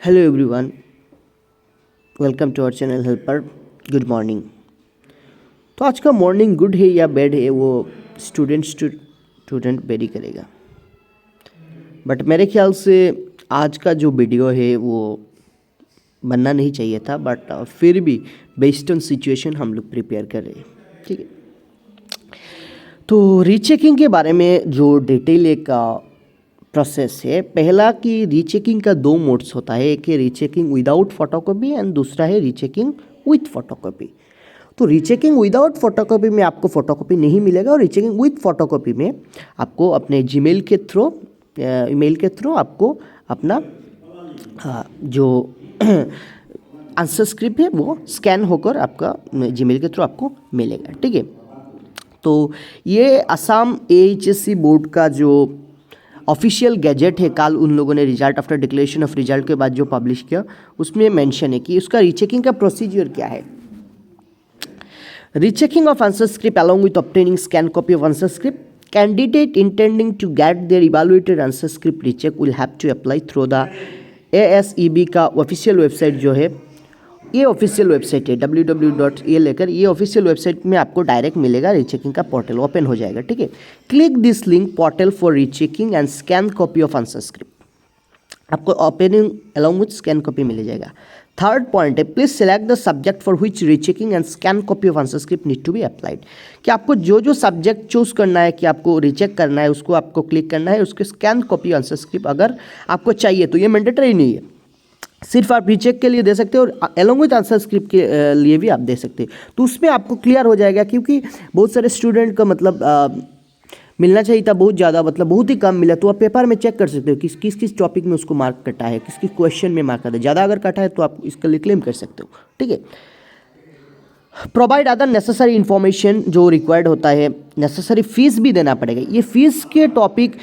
Hello everyone, welcome to our channel helper. Good morning. तो आज का मॉर्निंग गुड है या बैड है वो स्टूडेंट वेरी करेगा। बट मेरे ख्याल से आज का जो वीडियो है वो बनना नहीं चाहिए था, बट फिर भी बेस्ड ऑन सिचुएशन हम लोग प्रिपेयर कर रहे हैं। ठीक है, तो रीचेकिंग के बारे में जो डिटेल एक प्रोसेस है। पहला कि रीचेकिंग का दो मोड्स होता है, एक है रीचेकिंग विदाउट फोटोकॉपी एंड दूसरा है रीचेकिंग विथ फोटोकॉपी। तो रीचेकिंग विदाउट फोटोकॉपी में आपको फोटोकॉपी नहीं मिलेगा और रीचेकिंग विथ फोटोकॉपी में आपको अपने जीमेल के थ्रू ईमेल के थ्रू आपको अपना जो आंसर स्क्रिप्ट है वो स्कैन होकर आपका जीमेल के थ्रू आपको मिलेगा। ठीक है, तो ये असम AHSC बोर्ड का जो ऑफिशियल गैजेट है, कल उन लोगों ने result after declaration of result के बाद जो पब्लिश किया उसमें मेंशन है कि उसका रीचेकिंग का प्रोसीजर क्या है। Rechecking of answer script along with obtaining scan copy of answer script, candidate intending to get their evaluated answer script recheck will have to apply through the ASEB का official website जो है, ये official website है www. लेकर ये official website में आपको direct मिलेगा। रीचेकिंग का पोर्टल ओपन हो जाएगा। ठीक है, click this link portal for rechecking and scan copy of answer script, आपको opening along with scan copy मिल जाएगा। थर्ड पॉइंट है, please select the subject for which rechecking and scan copy of answer script need to be applied, कि आपको जो जो subject choose करना है कि आपको रीचेक करना है उसको आपको क्लिक करना है, उसके स्कैन कॉपी आंसर स्क्रिप्ट अगर आपको चाहिए तो ये मैंडेटरी नहीं है, सिर्फ आप रीचेक के लिए दे सकते हो और अलॉन्ग विथ आंसर स्क्रिप्ट के लिए भी आप दे सकते हो। तो उसमें आपको क्लियर हो जाएगा, क्योंकि बहुत सारे स्टूडेंट का मतलब मिलना चाहिए था बहुत ज़्यादा, मतलब बहुत ही कम मिला। तो आप पेपर में चेक कर सकते हो किस किस टॉपिक में उसको मार्क कटा है, किस किस क्वेश्चन में मार्क कटा है। ज़्यादा अगर कटा है तो आप इसके लिए क्लेम कर सकते हो। ठीक है, प्रोवाइड अदर नेसेसरी इन्फॉर्मेशन जो रिक्वायर्ड होता है, नेसेसरी फीस भी देना पड़ेगा। ये फीस के टॉपिक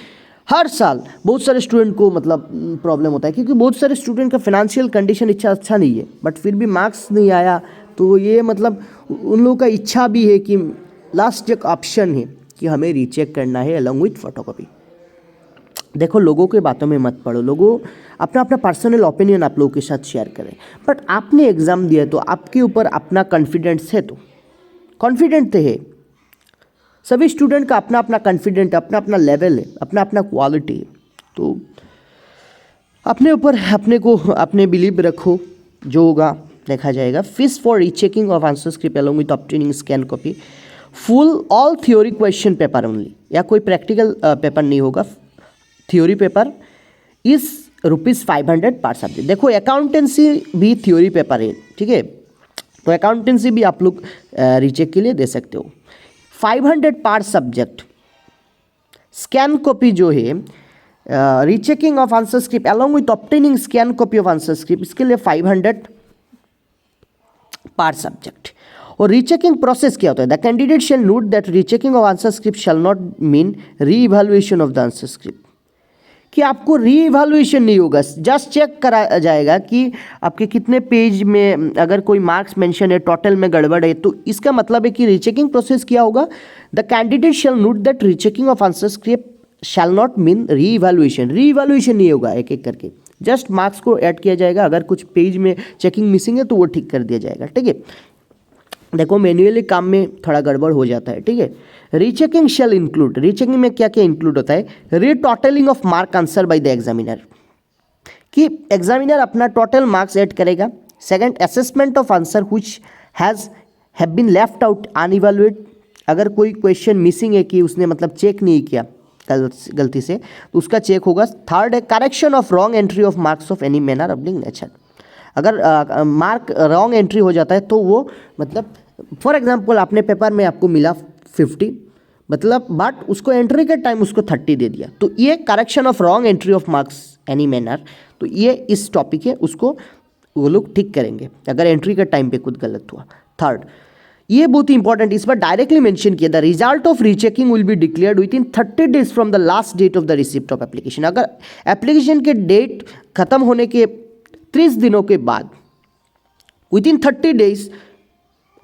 हर साल बहुत सारे स्टूडेंट को मतलब प्रॉब्लम होता है, क्योंकि बहुत सारे स्टूडेंट का फाइनेंशियल कंडीशन अच्छा नहीं है, बट फिर भी मार्क्स नहीं आया। तो ये मतलब उन लोगों का इच्छा भी है कि लास्ट एक ऑप्शन है कि हमें रीचेक करना है अलॉन्ग विथ फोटोकॉपी। देखो, लोगों के बातों में मत पड़ो, लोगों अपना अपना पर्सनल ओपिनियन आप लोगों के साथ शेयर करें। बट आपने एग्ज़ाम दिया तो आपके ऊपर अपना कॉन्फिडेंस है, तो कॉन्फिडेंट तो है। सभी स्टूडेंट का अपना अपना कॉन्फिडेंट, अपना अपना लेवल है, अपना अपना क्वालिटी है। तो अपने ऊपर अपने बिलीव रखो, जो होगा देखा जाएगा। Fees for rechecking of answer script along with obtaining scan copy, full all theory question paper only, या कोई प्रैक्टिकल पेपर नहीं होगा। थ्योरी पेपर इस ₹500 पर सब्जेक्ट। देखो, अकाउंटेंसी भी थ्योरी पेपर है। ठीक है, तो अकाउंटेंसी भी आप लोग रीचेक के लिए दे सकते हो। 500 पर सब्जेक्ट। स्कैन कॉपी जो है rechecking of answer script along with obtaining scan copy of answer script, इसके लिए 500 पर सब्जेक्ट। और रीचेकिंग प्रोसेस क्या होता है? The candidate shall note that rechecking of answer script shall not mean re evaluation of the answer script, कि आपको री इवैल्यूएशन नहीं होगा, जस्ट चेक करा जाएगा कि आपके कितने पेज में अगर कोई मार्क्स मेंशन है, टोटल में गड़बड़ है, तो इसका मतलब है कि रीचेकिंग प्रोसेस क्या होगा? The candidate shall note that rechecking of answer script shall not mean re evaluation. री इवैल्यूएशन नहीं होगा, एक एक करके जस्ट मार्क्स को ऐड किया जाएगा। अगर कुछ पेज में चेकिंग मिसिंग है तो वो ठीक कर दिया जाएगा। ठीक है, देखो मैन्युअली काम में थोड़ा गड़बड़ हो जाता है। ठीक है, रीचेकिंग शेल इंक्लूड, रीचेकिंग में क्या क्या इंक्लूड होता है? Retotaling of mark answer by the examiner, कि एग्जामिनर अपना टोटल मार्क्स ऐड करेगा। Second, assessment of answer which have been left out unevaluated, अगर कोई क्वेश्चन मिसिंग है कि उसने मतलब चेक नहीं किया गलती से, तो उसका चेक होगा। थर्ड है correction of wrong entry of marks of any manner of nature, अगर मार्क रॉन्ग एंट्री हो जाता है तो वो मतलब फॉर एग्जांपल आपने पेपर में आपको मिला 50, मतलब बट उसको एंट्री के टाइम उसको 30 दे दिया, तो ये correction of wrong entry of marks any manner, तो ये इस टॉपिक है, उसको वो लोग ठीक करेंगे अगर एंट्री के टाइम पे कुछ गलत हुआ। थर्ड, ये बहुत ही इंपॉर्टेंट, इस पर डायरेक्टली मेंशन किया, the result of rechecking will be declared within 30 days from the last date of the receipt of application. अगर एप्लीकेशन के डेट खत्म होने के 30 दिनों के बाद within 30 days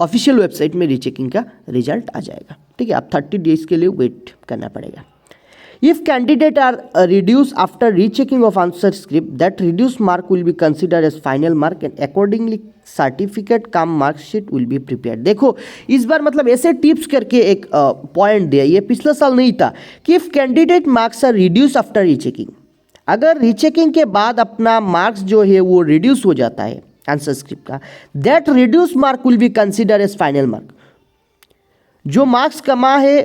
official website में रीचेकिंग का रिजल्ट आ जाएगा। ठीक है, आप 30 डेज के लिए वेट करना पड़ेगा। If candidate are reduced after rechecking of answer script, that reduced mark will be considered as final mark and accordingly certificate come marksheet will be prepare. देखो इस बार मतलब ऐसे टिप्स करके एक पॉइंट दिया, ये पिछले साल नहीं था कि if candidate marks are reduce after rechecking, अगर रीचेकिंग के बाद अपना मार्क्स जो है वो रिड्यूस हो जाता है आंसर स्क्रिप्ट का, that reduce mark will be consider as final mark. जो मार्क्स कमा है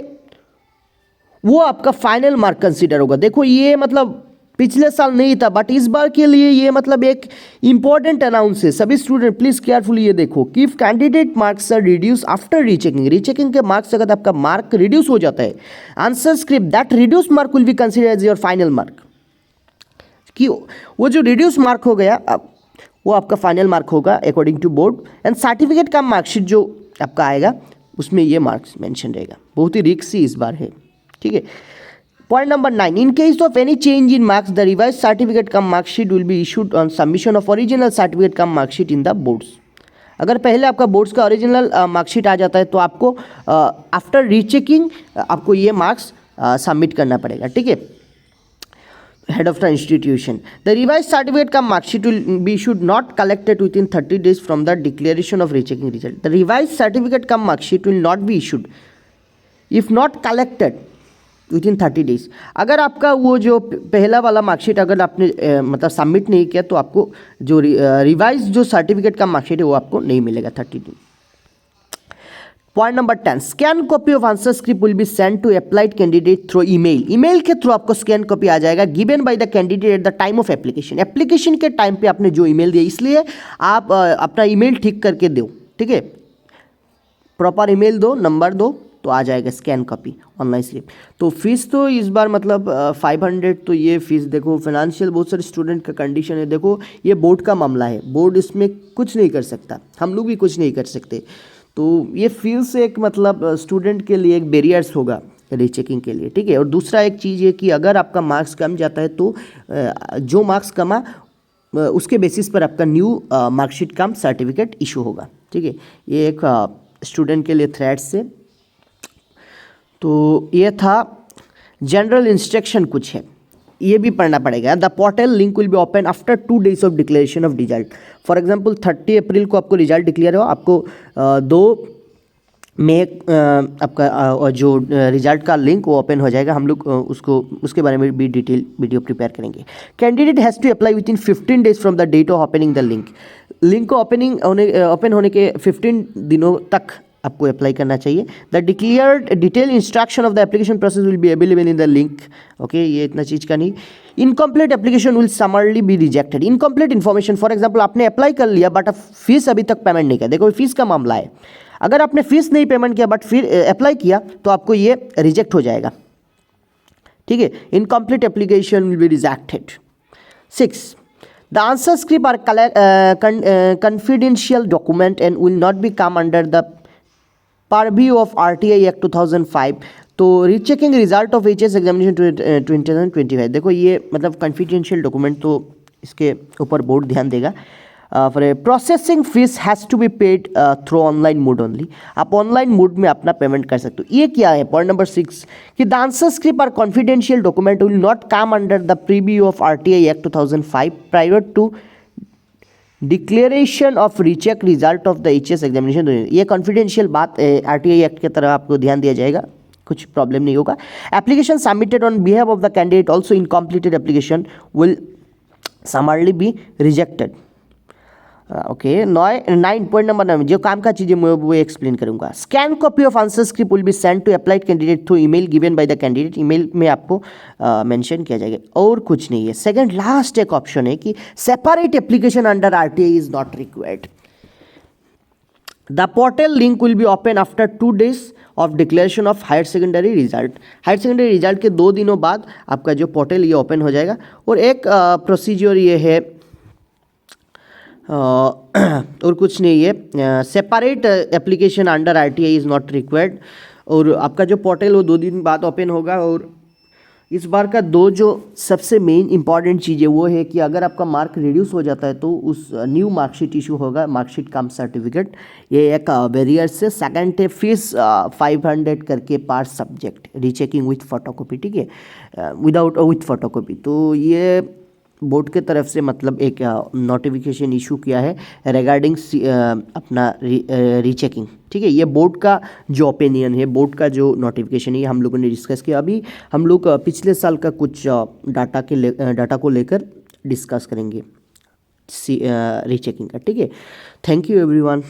वो आपका फाइनल मार्क कंसीडर होगा। देखो ये मतलब पिछले साल नहीं था बट इस बार के लिए ये मतलब एक इंपॉर्टेंट अनाउंस है। सभी स्टूडेंट प्लीज केयरफुली ये देखो कि if candidate marks are reduce after rechecking, rechecking के मार्क्स अगर आपका मार्क रिड्यूस हो जाता है answer script, that reduce mark will be consider as your final mark. कि वो जो रिड्यूस मार्क हो गया वो आपका फाइनल मार्क होगा according to board. And certificate का मार्कशीट जो आपका आएगा उसमें ये मार्क्स मेंशन रहेगा। बहुत ही रिस्क इस बार है, ठीक है। Point number 9, in case of any change in marks the revise certificate come marksheet will be issued on submission of original certificate come marksheet in the boards. अगर पहले आपका बोर्ड्स का ओरिजिनल मार्कशीट आ जाता है तो आपको आफ्टर रीचेकिंग आपको ये मार्क्स सबमिट करना पड़ेगा, ठीक है, head of the institution. The revised certificate cum mark sheet will be issued not collected within 30 days from the declaration of rechecking result. The revised certificate cum mark sheet will not be issued if not collected within 30 days. अगर आपका वो जो पहला वाला marksheet अगर आपने मतलब submit नहीं किया तो आपको जो रिवाइज जो सर्टिफिकेट का मार्कशीट है वो आपको नहीं मिलेगा 30 दिन। Point number 10, scan copy of answer script will be send to applied candidate through email. Email के थ्रू आपको स्कैन कॉपी आ जाएगा given by the candidate at the time of application. Application के टाइम पे आपने जो ईमेल दिया इसलिए आप अपना ईमेल ठीक करके दो, ठीक है, प्रॉपर ईमेल दो, नंबर दो तो आ जाएगा स्कैन कॉपी ऑनलाइन स्लिप। तो फीस तो इस बार मतलब 500 तो ये फीस देखो फाइनेंशियल बहुत सारे स्टूडेंट का कंडीशन है। देखो ये बोर्ड का मामला है, बोर्ड इसमें कुछ नहीं कर सकता, हम लोग भी कुछ नहीं कर सकते। तो ये फीस एक मतलब स्टूडेंट के लिए एक बैरियर्स होगा रीचेकिंग के लिए, ठीक है। और दूसरा एक चीज़ है कि अगर आपका मार्क्स कम जाता है तो जो मार्क्स कमा उसके बेसिस पर आपका न्यू मार्कशीट कम सर्टिफिकेट इशू होगा, ठीक है। ये एक स्टूडेंट के लिए थ्रेट्स है। तो ये था जनरल इंस्ट्रक्शन, कुछ है ये भी पढ़ना पड़ेगा। The portal link will be open after 2 days of declaration of result. For example 30 अप्रैल को आपको रिजल्ट डिक्लेयर हो, आपको 2 मई आपका जो रिजल्ट का लिंक वो ओपन हो जाएगा। हम लोग उसके बारे में भी डिटेल वीडियो प्रिपेयर करेंगे। Candidate has to apply within 15 days from the date of opening the link. Link को ओपन होने के 15 दिनों तक आपको अप्लाई करना चाहिए। The declared detail instruction of the application process will be available in the link. Okay, ये इतना चीज़ का नहीं। Incomplete application will summarily be rejected. Incomplete information, for example आपने अप्लाई कर लिया बट फीस अभी तक पेमेंट नहीं किया। देखो फीस का मामला है, अगर आपने फीस नहीं पेमेंट किया बट फिर अप्लाई किया तो आपको ये रिजेक्ट हो जाएगा, ठीक है। Incomplete application will be rejected. 6, the answer script are confidential document and will not be come under the purview of RTI Act 2005। तो rechecking result of HS examination 2025, देखो ये मतलब कॉन्फिडेंशियल डॉक्यूमेंट तो इसके ऊपर बोर्ड ध्यान देगा। For processing fees has to be paid through online mode only. आप ऑनलाइन मोड में अपना पेमेंट कर सकते हो। ये क्या है पॉइंट नंबर 6 कि the answer script are confidential document will not come under the preview of RTI Act 2005 prior to declaration of recheck result of the HS examination. ये कॉन्फिडेंशियल बात RTI एक्ट की तरह आपको ध्यान दिया जाएगा, कुछ प्रॉब्लम नहीं होगा। Application submitted on behalf of the candidate also incompleted application will summarily be rejected. Okay, 9 point number 9 जो काम का चीज़ें मैं वो एक्सप्लेन करूंगा। Scan copy of answer script will be send to applied candidate through email given by the candidate. Email में आपको mention किया जाएगा और कुछ नहीं है। सेकंड लास्ट एक ऑप्शन है कि separate application under RTI is not required. The portal link will be open after 2 days of declaration of higher secondary result. Higher secondary result के 2 दिनों बाद आपका जो पोर्टल ये ओपन हो जाएगा। और एक प्रोसीजर ये है और कुछ नहीं है, separate application under RTI is not required. और आपका जो पोर्टल वो 2 दिन बाद ओपन होगा और इस बार का दो जो सबसे मेन इंपॉर्टेंट चीज़ है वो है कि अगर आपका मार्क रिड्यूस हो जाता है तो उस न्यू मार्कशीट इशू होगा, मार्कशीट कम सर्टिफिकेट, ये एक बैरियर से। सेकंड है फीस 500 करके पर सब्जेक्ट, रीचेकिंग विथ फोटोकॉपी, ठीक है, विथ फोटोकॉपी। तो ये बोर्ड के तरफ से मतलब एक नोटिफिकेशन इशू किया है रिगार्डिंग अपना रीचेकिंग, ठीक है। ये बोर्ड का जो ओपिनियन है, बोर्ड का जो नोटिफिकेशन है, ये हम लोगों ने डिस्कस किया। अभी हम लोग पिछले साल का कुछ डाटा को लेकर डिस्कस करेंगे रीचेकिंग का, ठीक है। Thank you everyone.